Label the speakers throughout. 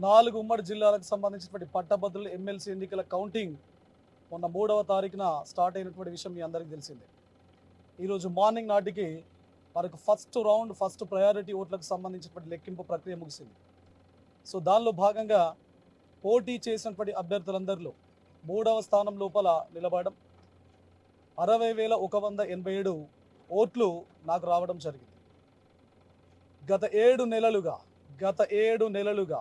Speaker 1: 4 ఉమ్మడి జిల్లాలకు సంబంధించినటువంటి పట్టభద్రుల ఎమ్మెల్సీ ఎన్నికల కౌంటింగ్ మొన్న 3వ తారీఖున స్టార్ట్ అయినటువంటి విషయం మీ అందరికీ తెలిసిందే. ఈరోజు మార్నింగ్ నాటికి మనకు ఫస్ట్ రౌండ్ ఫస్ట్ ప్రయారిటీ ఓట్లకు సంబంధించినటువంటి లెక్కింపు ప్రక్రియ ముగిసింది. సో దానిలో భాగంగా పోటీ చేసినటువంటి అభ్యర్థులందరిలో 3వ స్థానం లోపల నిలబడడం 60,187 ఓట్లు నాకు రావడం జరిగింది. గత 7 నెలలుగా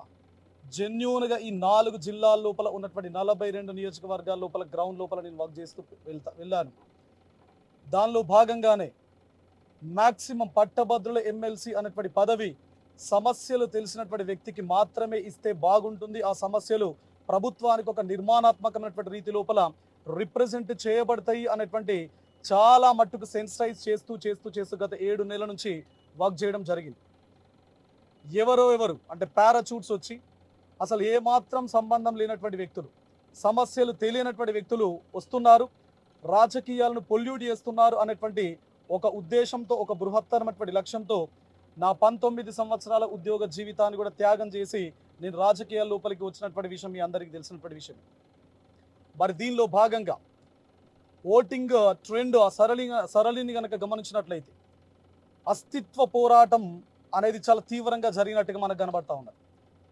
Speaker 1: జెన్యూన్గా ఈ 4 జిల్లాల లోపల ఉన్నటువంటి 42 నియోజకవర్గాల లోపల గ్రౌండ్ లోపల నేను వర్క్ చేస్తూ వెళ్ళాను. దానిలో భాగంగానే మ్యాక్సిమం పట్టభద్రుల ఎమ్మెల్సీ అనేటువంటి పదవి సమస్యలు తెలిసినటువంటి వ్యక్తికి మాత్రమే ఇస్తే బాగుంటుంది. ఆ సమస్యలు ప్రభుత్వానికి ఒక నిర్మాణాత్మకమైనటువంటి రీతి లోపల రిప్రజెంట్ చేయబడతాయి అనేటువంటి చాలా మట్టుకు సెన్సిటైజ్ చేస్తూ గత 7 నెలల నుంచి వర్క్ చేయడం జరిగింది. ఎవరు అంటే పారాచూట్స్ వచ్చి అసలు ఏమాత్రం సంబంధం లేనటువంటి వ్యక్తులు, సమస్యలు తెలియనటువంటి వ్యక్తులు వస్తున్నారు, రాజకీయాలను పొల్యూట్ చేస్తున్నారు అనేటువంటి ఒక ఉద్దేశంతో, ఒక బృహత్తరమైనటువంటి లక్ష్యంతో నా 19 సంవత్సరాల ఉద్యోగ జీవితాన్ని కూడా త్యాగం చేసి నేను రాజకీయాల లోపలికి వచ్చినటువంటి విషయం మీ అందరికీ తెలిసినటువంటి విషయం. మరి దీనిలో భాగంగా ఓటింగ్ ట్రెండ్ సరళిని కనుక గమనించినట్లయితే అస్తిత్వ పోరాటం అనేది చాలా తీవ్రంగా జరిగినట్టుగా మనకు కనబడతా ఉన్నది.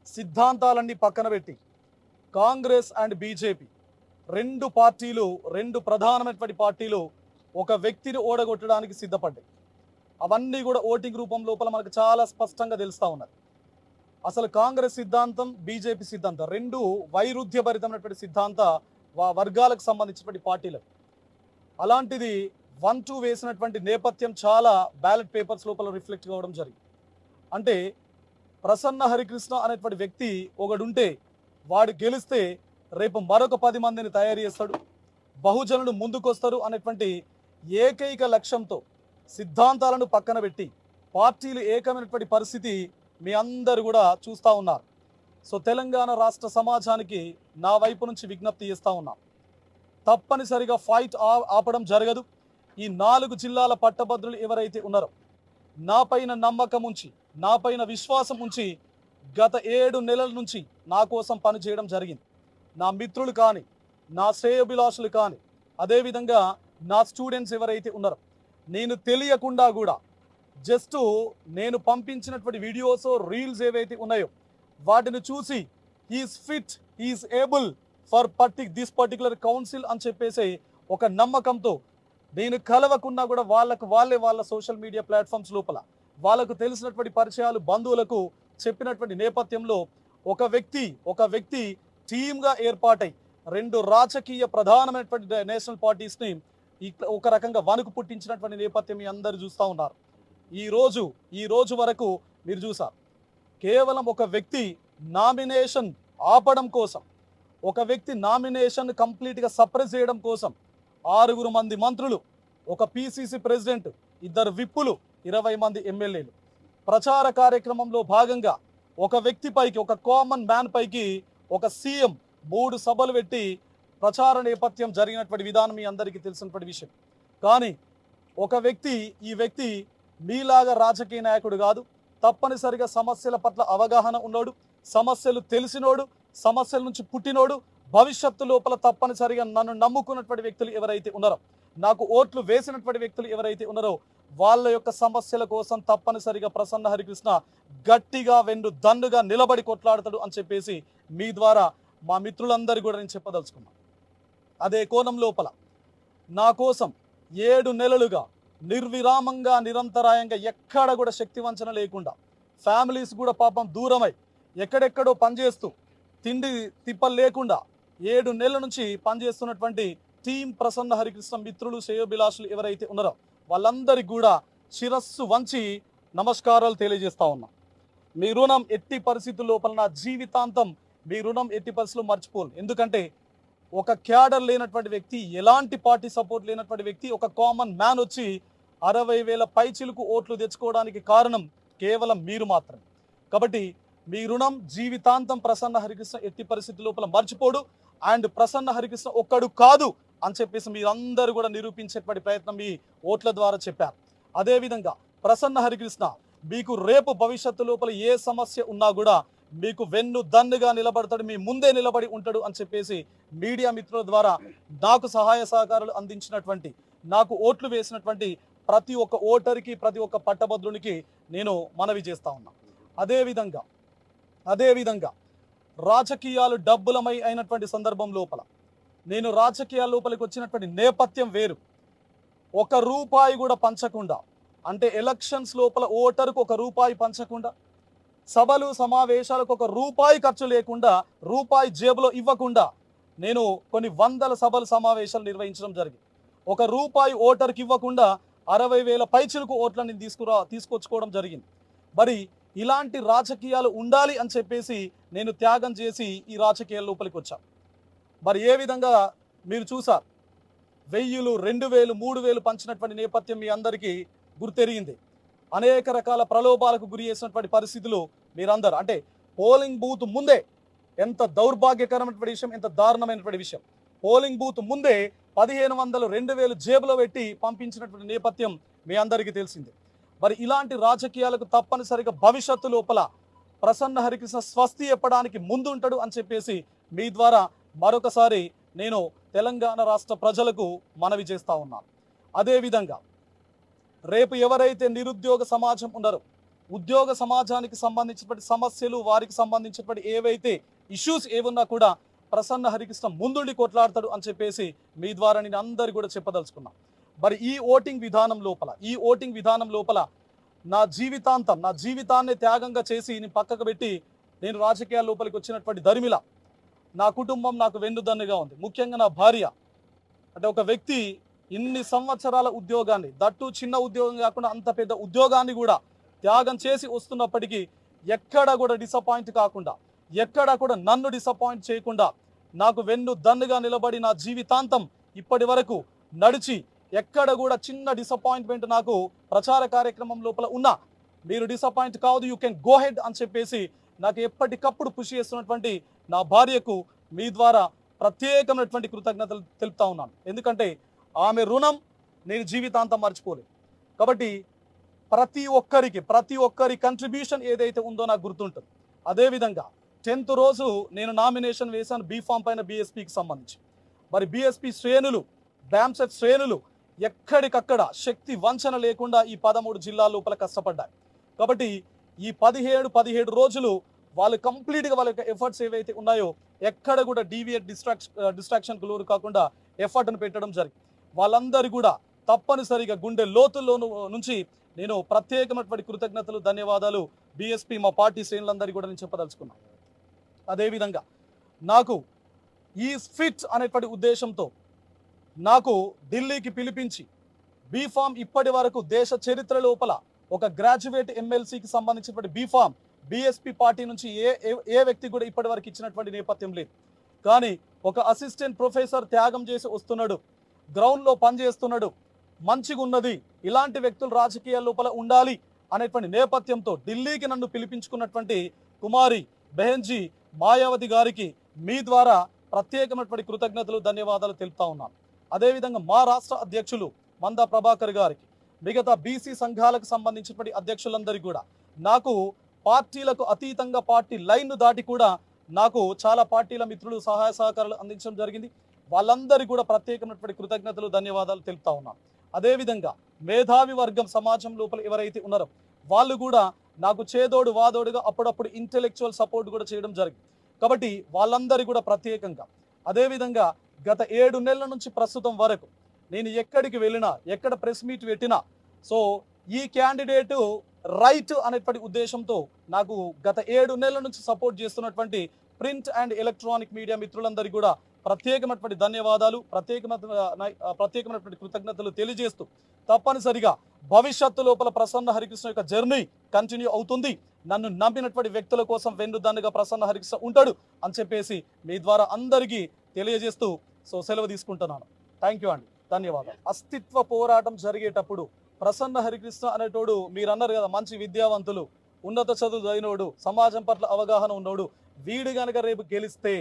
Speaker 1: సిద్ధాంతాలన్నీ పక్కన పెట్టి కాంగ్రెస్ అండ్ బీజేపీ రెండు ప్రధానమైనటువంటి పార్టీలు ఒక వ్యక్తిని ఓడగొట్టడానికి సిద్ధపడ్డాయి. అవన్నీ కూడా ఓటింగ్ రూపం లోపల మనకు చాలా స్పష్టంగా తెలుస్తూ ఉన్నది. అసలు కాంగ్రెస్ సిద్ధాంతం, బీజేపీ సిద్ధాంతం రెండు వైరుధ్యభరితమైనటువంటి సిద్ధాంత వర్గాలకు సంబంధించినటువంటి పార్టీలు. అలాంటిది 1-2 వేసినటువంటి నేపథ్యం చాలా బ్యాలెట్ పేపర్స్ లోపల రిఫ్లెక్ట్ కావడం జరిగింది. అంటే ప్రసన్న హరికృష్ణ అనేటువంటి వ్యక్తి ఒకడుంటే వాడు గెలిస్తే రేపు మరొక 10 మందిని తయారు చేస్తాడు, బహుజనులు ముందుకొస్తారు అనేటువంటి ఏకైక లక్ష్యంతో సిద్ధాంతాలను పక్కన పెట్టి పార్టీలు ఏకమైనటువంటి పరిస్థితి మీ అందరూ కూడా చూస్తూ ఉన్నారు. సో తెలంగాణ రాష్ట్ర సమాజానికి నా వైపు నుంచి విజ్ఞప్తి చేస్తూ ఉన్నాం, తప్పనిసరిగా ఫైట్ ఆపడం జరగదు. ఈ 4 జిల్లాల పట్టభద్రులు ఎవరైతే ఉన్నారో నా పైన నమ్మకం ఉంచి, నా పైన విశ్వాసం ఉంచి గత 7 నెలల నుంచి నా కోసం పనిచేయడం జరిగింది. నా మిత్రులు కానీ, నా శ్రేయోభిలాషులు కానీ, అదేవిధంగా నా స్టూడెంట్స్ ఎవరైతే ఉన్నారో, నేను తెలియకుండా కూడా జస్ట్ నేను పంపించినటువంటి వీడియోస్, రీల్స్ ఏవైతే ఉన్నాయో వాటిని చూసి he is fit, he is able for this particular council అని చెప్పేసి ఒక నమ్మకంతో నేను కలవకున్నా కూడా వాళ్ళ సోషల్ మీడియా ప్లాట్ఫామ్స్ లోపల వాళ్ళకు తెలిసినటువంటి పరిచయాలు, బంధువులకు చెప్పినటువంటి నేపథ్యంలో ఒక వ్యక్తి టీమ్గా ఏర్పాటై 2 రాజకీయ ప్రధానమైనటువంటి నేషనల్ పార్టీస్ని ఒక రకంగా వణుకు పుట్టించినటువంటి నేపథ్యం మీ అందరూ చూస్తూ ఉన్నారు. ఈ రోజు వరకు మీరు చూసారు, కేవలం ఒక వ్యక్తి నామినేషన్ ఆపడం కోసం, ఒక వ్యక్తి నామినేషన్ కంప్లీట్గా సప్రెస్ చేయడం కోసం 6 మంది మంత్రులు, ఒక పిసిసి ప్రెసిడెంట్, 2 విప్పులు, 20 మంది ఎమ్మెల్యేలు ప్రచార కార్యక్రమంలో భాగంగా ఒక వ్యక్తి పైకి, ఒక కామన్ మ్యాన్ పైకి ఒక సీఎం 3 సభలు పెట్టి ప్రచార నేపథ్యం జరిగినటువంటి విధానం మీ అందరికీ తెలిసినటువంటి విషయం. కానీ ఈ వ్యక్తి మీలాగా రాజకీయ నాయకుడు కాదు, తప్పనిసరిగా సమస్యల పట్ల అవగాహన ఉన్నోడు, సమస్యలు తెలిసినోడు, సమస్యల నుంచి పుట్టినోడు, భవిష్యత్తు లోపల తప్పనిసరిగా నన్ను నమ్ముకున్నటువంటి వ్యక్తులు ఎవరైతే ఉన్నారో, నాకు ఓట్లు వేసినటువంటి వ్యక్తులు ఎవరైతే ఉన్నారో వాళ్ళ యొక్క సమస్యల కోసం తప్పనిసరిగా ప్రసన్న హరికృష్ణ గట్టిగా దన్నుగా నిలబడి కొట్లాడతాడు అని చెప్పేసి మీ ద్వారా మా మిత్రులందరూ కూడా నేను చెప్పదలుచుకున్నాను. అదే కోణం లోపల నా కోసం 7 నెలలుగా నిర్విరామంగా, నిరంతరాయంగా ఎక్కడ కూడా శక్తి వంచన లేకుండా, ఫ్యామిలీస్ కూడా పాపం దూరమై ఎక్కడెక్కడో పనిచేస్తూ తిండి తిప్పలు లేకుండా 7 నెలల నుంచి పనిచేస్తున్నటువంటి టీం ప్రసన్న హరికృష్ణ మిత్రులు, శ్రేయోభిలాషులు ఎవరైతే ఉన్నారో వాళ్ళందరికీ కూడా శిరస్సు వంచి నమస్కారాలు తెలియజేస్తా ఉన్నా. మీ రుణం ఎట్టి పరిస్థితుల లోపల, నా జీవితాంతం మీ రుణం ఎట్టి పరిస్థితుల్లో మర్చిపోను. ఎందుకంటే ఒక క్యాడర్ లేనటువంటి వ్యక్తి, ఎలాంటి పార్టీ సపోర్ట్ లేనటువంటి వ్యక్తి, ఒక కామన్ మ్యాన్ వచ్చి 60,000 పైచిలకు ఓట్లు తెచ్చుకోవడానికి కారణం కేవలం మీరు మాత్రమే. కాబట్టి మీ రుణం జీవితాంతం ప్రసన్న హరికృష్ణ ఎట్టి పరిస్థితి లోపల మర్చిపోడు. అండ్ ప్రసన్న హరికృష్ణ ఒక్కడు కాదు అని చెప్పేసి మీరందరూ కూడా నిరూపించేటువంటి ప్రయత్నం మీ ఓట్ల ద్వారా చెప్పారు. అదేవిధంగా ప్రసన్న హరికృష్ణ మీకు రేపు భవిష్యత్తు లోపల ఏ సమస్య ఉన్నా కూడా మీకు వెన్ను దన్నుగా నిలబడతాడు, మీ ముందే నిలబడి ఉంటాడు అని చెప్పేసి మీడియా మిత్రుల ద్వారా నాకు సహాయ సహకారాలు అందించినటువంటి, నాకు ఓట్లు వేసినటువంటి ప్రతి ఒక్క ఓటరికి, ప్రతి ఒక్క పట్టభద్రునికి నేను మనవి చేస్తా ఉన్నా. అదేవిధంగా రాజకీయాలు డబ్బులమై అయినటువంటి సందర్భం లోపల నేను రాజకీయాల లోపలికి వచ్చినటువంటి నేపథ్యం వేరు. ఒక రూపాయి కూడా పంచకుండా, అంటే ఎలక్షన్స్ లోపల ఓటరుకు ఒక రూపాయి పంచకుండా, సభలు సమావేశాలకు ఒక రూపాయి ఖర్చు లేకుండా, రూపాయి జేబులో ఇవ్వకుండా నేను కొన్ని వందల సభలు సమావేశాలు నిర్వహించడం జరిగింది. ఒక రూపాయి ఓటర్కి ఇవ్వకుండా 60,000 పైచిలకు ఓట్లను తీసుకొచ్చుకోవడం జరిగింది. మరి ఇలాంటి రాజకీయాలు ఉండాలి అని చెప్పేసి నేను త్యాగం చేసి ఈ రాజకీయాల లోపలికి వచ్చాను. మరి ఏ విధంగా మీరు చూసారు, 1000, 2000, 3000 పంచినటువంటి నేపథ్యం మీ అందరికీ గుర్తెరిగింది. అనేక రకాల ప్రలోభాలకు గురి చేసినటువంటి పరిస్థితులు మీరందరూ, అంటే పోలింగ్ బూత్ ముందే, ఎంత దౌర్భాగ్యకరమైనటువంటి విషయం, ఎంత దారుణమైనటువంటి విషయం, పోలింగ్ బూత్ ముందే 1500, 2000 జేబులో పెట్టి పంపించినటువంటి నేపథ్యం మీ అందరికీ తెలిసిందే. మరి ఇలాంటి రాజకీయాలకు తప్పనిసరిగా భవిష్యత్తు లోపల ప్రసన్న హరికృష్ణ స్వస్తి చెప్పడానికి ముందు ఉంటాడు అని చెప్పేసి మీ ద్వారా మరొకసారి నేను తెలంగాణ రాష్ట్ర ప్రజలకు మనవి చేస్తా ఉన్నాను. అదేవిధంగా రేపు ఎవరైతే నిరుద్యోగ సమాజం ఉన్నారో, ఉద్యోగ సమాజానికి సంబంధించినటువంటి సమస్యలు, వారికి సంబంధించినటువంటి ఏవైతే ఇష్యూస్ ఏమున్నా కూడా ప్రసన్న హరికృష్ణ ముందుండి కొట్లాడతాడు అని చెప్పేసి మీ ద్వారా నేను అందరు కూడా చెప్పదలుచుకున్నా. మరి ఈ ఓటింగ్ విధానం లోపల నా జీవితాన్ని త్యాగంగా చేసి నేను పక్కకు పెట్టి నేను రాజకీయాల లోపలికి వచ్చినటువంటి దరిమిల నా కుటుంబం నాకు వెన్నుదన్నుగా ఉంది. ముఖ్యంగా నా భార్య, అంటే ఒక వ్యక్తి ఇన్ని సంవత్సరాల ఉద్యోగాన్ని, దట్టు చిన్న ఉద్యోగం కాకుండా అంత పెద్ద ఉద్యోగాన్ని కూడా త్యాగం చేసి వస్తున్నప్పటికీ ఎక్కడ కూడా డిసప్పాయింట్ కాకుండా, ఎక్కడ కూడా నన్ను డిసప్పాయింట్ చేయకుండా నాకు వెన్ను దన్నుగా నిలబడి నా జీవితాంతం ఇప్పటి వరకు నడిచి, ఎక్కడ కూడా చిన్న డిసప్పాయింట్మెంట్ నాకు ప్రచార కార్యక్రమం లోపల ఉన్నా మీరు డిసప్పాయింట్ కావద్దు, యూ కెన్ గో హెడ్ అని చెప్పేసి నాకు ఎప్పటికప్పుడు కృషి చేస్తున్నటువంటి నా భార్యకు మీ ద్వారా ప్రత్యేకమైనటువంటి కృతజ్ఞతలు తెలుపుతా ఉన్నాను. ఎందుకంటే ఆమె రుణం నేను జీవితాంతం మర్చిపోలేదు. కాబట్టి ప్రతి ఒక్కరి కంట్రిబ్యూషన్ ఏదైతే ఉందో నాకు గుర్తుంటుంది. అదేవిధంగా 10th రోజు నేను నామినేషన్ వేశాను బీఫామ్ పైన, బీఎస్పీకి సంబంధించి. మరి బీఎస్పీ శ్రేణులు, బ్యామ్సెట్ శ్రేణులు ఎక్కడికక్కడ శక్తి వంచన లేకుండా ఈ 13 జిల్లాల లోపల కష్టపడ్డాయి. కాబట్టి ఈ 17 రోజులు వాళ్ళు కంప్లీట్గా వాళ్ళ యొక్క ఎఫర్ట్స్ ఏవైతే ఉన్నాయో ఎక్కడ కూడా డిస్ట్రాక్షన్కు లోను కాకుండా ఎఫర్ట్ను పెట్టడం జరిగింది. వాళ్ళందరూ కూడా తప్పనిసరిగా గుండె లోతుల్లో నుంచి నేను ప్రత్యేకమైనటువంటి కృతజ్ఞతలు, ధన్యవాదాలు బీఎస్పీ మా పార్టీ శ్రేణులందరికీ కూడా నేను చెప్పదలుచుకున్నాను. అదేవిధంగా నాకు ఈ ఫిట్ అనేటువంటి ఉద్దేశంతో నాకు ఢిల్లీకి పిలిపించి బీఫామ్ ఇప్పటి వరకు దేశ చరిత్ర లోపల ఒక గ్రాడ్యుయేట్ ఎమ్మెల్సీకి సంబంధించినటువంటి బీఫామ్ బీఎస్పీ పార్టీ నుంచి ఏ వ్యక్తి కూడా ఇప్పటి వరకు ఇచ్చినటువంటి నేపథ్యం లేదు. కానీ ఒక అసిస్టెంట్ ప్రొఫెసర్ త్యాగం చేసి వస్తున్నాడు, గ్రౌండ్లో పనిచేస్తున్నాడు, మంచిగా ఉన్నది, ఇలాంటి వ్యక్తులు రాజకీయాల లోపల ఉండాలి అనేటువంటి నేపథ్యంతో ఢిల్లీకి నన్ను పిలిపించుకున్నటువంటి కుమారి బెహెన్జీ మాయావతి గారికి మీ ద్వారా ప్రత్యేకమైనటువంటి కృతజ్ఞతలు, ధన్యవాదాలు తెలుపుతా ఉన్నాను. అదేవిధంగా మా రాష్ట్ర అధ్యక్షులు మందా ప్రభాకర్ గారికి, మిగతా బీసీ సంఘాలకు సంబంధించినటువంటి అధ్యక్షులందరికీ కూడా, నాకు పార్టీలకు అతీతంగా పార్టీ లైన్ను దాటి కూడా నాకు చాలా పార్టీల మిత్రులు సహాయ సహకారాలు అందించడం జరిగింది. వాళ్ళందరికీ కూడా ప్రత్యేకమైనటువంటి కృతజ్ఞతలు, ధన్యవాదాలు తెలుపుతా ఉన్నాను. అదేవిధంగా మేధావి వర్గం సమాజం లోపల ఎవరైతే ఉన్నారో వాళ్ళు కూడా నాకు చేదోడు వాదోడుగా అప్పుడప్పుడు ఇంటెలెక్చువల్ సపోర్ట్ కూడా చేయడం జరిగింది. కాబట్టి వాళ్ళందరికీ కూడా ప్రత్యేకంగా, అదేవిధంగా గత 7 నెలల నుంచి ప్రస్తుతం వరకు నేను ఎక్కడికి వెళ్ళినా, ఎక్కడ ప్రెస్ మీట్ పెట్టినా, సో ఈ క్యాండిడేటు రైట్ అనేటువంటి ఉద్దేశంతో నాకు గత 7 నెలల నుంచి సపోర్ట్ చేస్తున్నటువంటి ప్రింట్ అండ్ ఎలక్ట్రానిక్ మీడియా మిత్రులందరికీ కూడా ప్రత్యేకమైనటువంటి ధన్యవాదాలు, ప్రత్యేకమైనటువంటి కృతజ్ఞతలు తెలియజేస్తూ తప్పనిసరిగా భవిష్యత్తు లోపల ప్రసన్న హరికృష్ణ యొక్క జర్నీ కంటిన్యూ అవుతుంది. నన్ను నమ్మినటువంటి వ్యక్తుల కోసం వెన్నుదన్నుగా ప్రసన్న హరికృష్ణ ఉంటాడు అని చెప్పేసి మీ ద్వారా అందరికీ తెలియజేస్తూ సెలవు తీసుకుంటున్నాను. థ్యాంక్ యూ అండి, ధన్యవాదాలు. అస్తిత్వ పోరాటం జరిగేటప్పుడు ప్రసన్న హరికృష్ణ అనేటోడు మీరు అన్నారు కదా, మంచి విద్యావంతులు, ఉన్నత చదువు చదివినోడు, సమాజం పట్ల అవగాహన ఉన్నోడు, వీడు గనక రేపు గెలిస్తే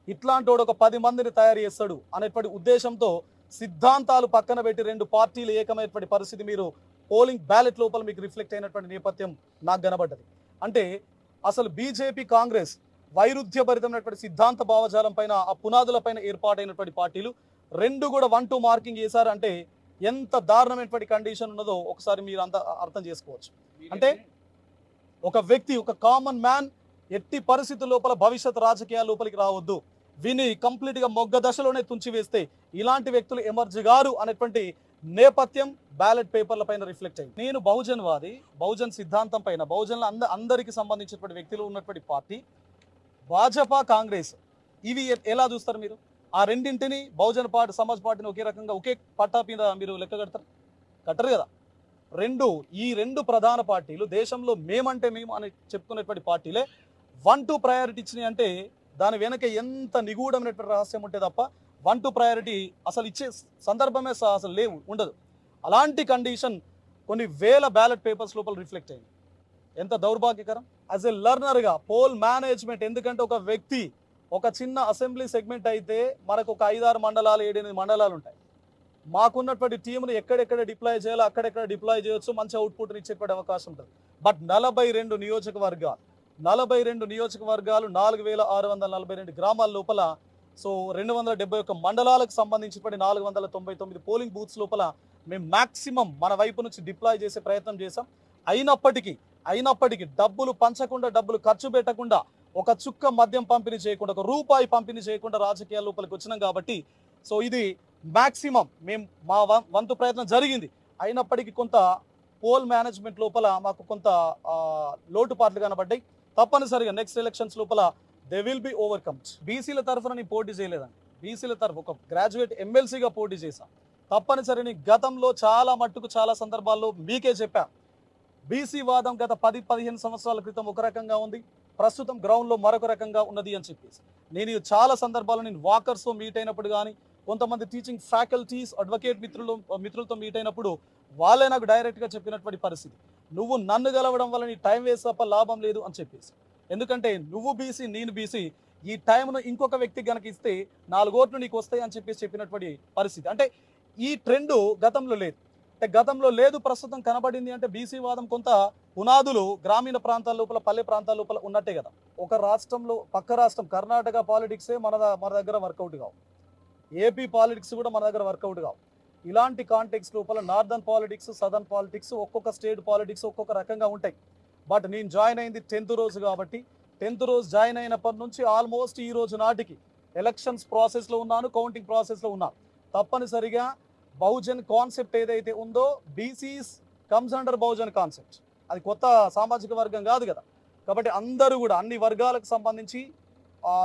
Speaker 1: ఇట్లాంటోడు ఒక 10 మందిని తయారు చేస్తాడు అనేటువంటి ఉద్దేశంతో సిద్ధాంతాలు పక్కన పెట్టి 2 పార్టీలు ఏకమైనటువంటి పరిస్థితి మీరు పోలింగ్ బ్యాలెట్ లోపల మీకు రిఫ్లెక్ట్ అయినటువంటి నేపథ్యం నాకు కనబడ్డది. అంటే అసలు బీజేపీ కాంగ్రెస్ వైరుధ్యభరితమైనటువంటి సిద్ధాంత భావజాలం పైన ఆ పునాదుల పైన ఏర్పాటైనటువంటి పార్టీలు రెండు కూడా 1-2 మార్కింగ్ చేశారంటే ఎంత దారుణమైనటువంటి కండిషన్ ఉన్నదో ఒకసారి మీరు అంత అర్థం చేసుకోవచ్చు. అంటే ఒక వ్యక్తి, ఒక కామన్ మ్యాన్ ఎట్టి పరిస్థితుల లోపల భవిష్యత్ రాజకీయాల లోపలికి రావద్దు, విని కంప్లీట్గా మొగ్గ దశలోనే తుంచివేస్తే ఇలాంటి వ్యక్తులు ఎమర్జ్ గారు అనేటువంటి నేపథ్యం బ్యాలెట్ పేపర్ల పైన రిఫ్లెక్ట్ అయింది. నేను బహుజన్వాది, బహుజన్ సిద్ధాంతం పైన బహుజన్ల అందరికి సంబంధించినటువంటి వ్యక్తులు ఉన్నటువంటి పార్టీ భాజపా, కాంగ్రెస్ ఇవి ఎలా చూస్తారు మీరు? ఆ రెండింటిని బహుజన్ పార్టీ, సమాజ్ పార్టీని ఒకే రకంగా ఒకే పట్టా మీద మీరు లెక్క కడతారు? కట్టరు కదా. ఈ రెండు ప్రధాన పార్టీలు దేశంలో మేమంటే మేము అని చెప్పుకునేటువంటి పార్టీలే 1-2 ప్రయారిటీ ఇచ్చినాయి అంటే దాని వెనక ఎంత నిగూఢమైనటువంటి రహస్యం ఉంటే తప్ప 1-2 ప్రయారిటీ అసలు ఇచ్చే సందర్భమే అసలు ఉండదు. అలాంటి కండిషన్ కొన్ని వేల బ్యాలెట్ పేపర్స్ లోపల రిఫ్లెక్ట్ అయింది. ఎంత దౌర్భాగ్యకరం. యాజ్ ఎ లర్నర్గా పోల్ మేనేజ్మెంట్, ఎందుకంటే ఒక వ్యక్తి ఒక చిన్న అసెంబ్లీ సెగ్మెంట్ అయితే మనకు ఒక 5-6 మండలాలు, 7-8 మండలాలు ఉంటాయి. మాకున్నటువంటి టీంను ఎక్కడెక్కడ డిప్లాయ్ చేయాలో అక్కడెక్కడ డిప్లాయ్ చేయొచ్చు, మంచి అవుట్పుట్ని ఇచ్చేటువంటి అవకాశం ఉంటుంది. బట్ 42 నియోజకవర్గాలు 4642 గ్రామాల లోపల, సో 271 మండలాలకు సంబంధించినటువంటి 499 పోలింగ్ బూత్స్ లోపల మేము మ్యాక్సిమం మన వైపు నుంచి డిప్లాయ్ చేసే ప్రయత్నం చేసాం. అయినప్పటికీ డబ్బులు పంచకుండా, డబ్బులు ఖర్చు పెట్టకుండా, ఒక చుక్క మద్యం పంపిణీ చేయకుండా, ఒక రూపాయి పంపిణీ చేయకుండా రాజకీయాల లోపలికి వచ్చినాం కాబట్టి సో ఇది మ్యాక్సిమం మేము మా వంతు ప్రయత్నం జరిగింది. అయినప్పటికీ కొంత పోల్ మేనేజ్మెంట్ లోపల మాకు కొంత లోటుపాట్లు కనబడ్డాయి. తప్పనిసరిగా నెక్స్ట్ ఎలక్షన్స్ లోపల దే విల్ బి ఓవర్కమ్. బీసీల తరఫున నేను పోటీ చేయలేదండి. బీసీల తరఫు ఒక గ్రాడ్యుయేట్ ఎమ్మెల్సీగా పోటీ చేశాను. తప్పనిసరిని గతంలో చాలా సందర్భాల్లో మీకే చెప్పా, బీసీ వాదం గత 10-15 సంవత్సరాల క్రితం ఒక రకంగా ఉంది, ప్రస్తుతం గ్రౌండ్లో మరొక రకంగా ఉన్నది అని చెప్పేసి నేను చాలా సందర్భాల్లో నేను వాకర్స్తో మీట్ అయినప్పుడు కానీ, కొంతమంది టీచింగ్ ఫ్యాకల్టీస్, అడ్వకేట్ మిత్రులతో మీట్ అయినప్పుడు వాళ్ళే నాకు డైరెక్ట్గా చెప్పినటువంటి పరిస్థితి, నువ్వు నన్ను గెలవడం వల్ల నీ టైం వేస్ట్ తప్ప లాభం లేదు అని చెప్పేసి. ఎందుకంటే నువ్వు బీసీ, నేను బీసీ, ఈ టైంను ఇంకొక వ్యక్తికి కనుక ఇస్తే 4 ఓట్లు నీకు వస్తాయి అని చెప్పేసి చెప్పినటువంటి పరిస్థితి. అంటే ఈ ట్రెండ్ గతంలో లేదు. అంటే గతంలో లేదు, ప్రస్తుతం కనబడింది. అంటే బీసీ వాదం కొంత పునాదులు గ్రామీణ ప్రాంతాల లోపల, పల్లె ప్రాంతాల లోపల ఉన్నట్టే కదా. ఒక రాష్ట్రంలో, పక్క రాష్ట్రం కర్ణాటక పాలిటిక్సే మన దగ్గర వర్కౌట్ కావు, ఏపీ పాలిటిక్స్ కూడా మన దగ్గర వర్కౌట్ కావు. ఇలాంటి కాంటెక్స్ లోపల నార్దర్న్ పాలిటిక్స్, సదర్న్ పాలిటిక్స్, ఒక్కొక్క స్టేట్ పాలిటిక్స్ ఒక్కొక్క రకంగా ఉంటాయి. బట్ నేను జాయిన్ అయింది 10th రోజు కాబట్టి 10th రోజు జాయిన్ అయినప్పటి నుంచి ఆల్మోస్ట్ ఈ రోజు నాటికి ఎలక్షన్స్ ప్రాసెస్లో ఉన్నాను, కౌంటింగ్ ప్రాసెస్లో ఉన్నాను. తప్పనిసరిగా బహుజన్ కాన్సెప్ట్ ఏదైతే ఉందో, BCs comes under Bahujan concept, అది కొత్త సామాజిక వర్గం కాదు కదా. కాబట్టి అందరూ కూడా అన్ని వర్గాలకు సంబంధించి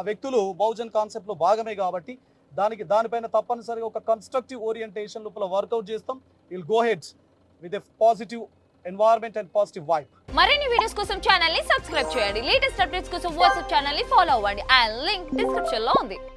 Speaker 1: వ్యక్తులు బహుజన్ కాన్సెప్ట్లో భాగమే కాబట్టి దానిపైన తప్పనిసరిగా ఒక కన్స్ట్రక్టివ్ ఓరియంటేషన్ లోపల వర్కౌట్ చేస్తాం. Will go head with a positive environment and positive vibe.
Speaker 2: మరిన్ని వీడియోస్ కోసం ఛానల్ ని సబ్స్క్రైబ్ చేయండి. లేటెస్ట్ అప్డేట్స్ కోసం వాట్సాప్ ఛానల్ ని ఫాలో అవ్వండి. ఆ లింక్ డిస్క్రిప్షన్ లో ఉంది.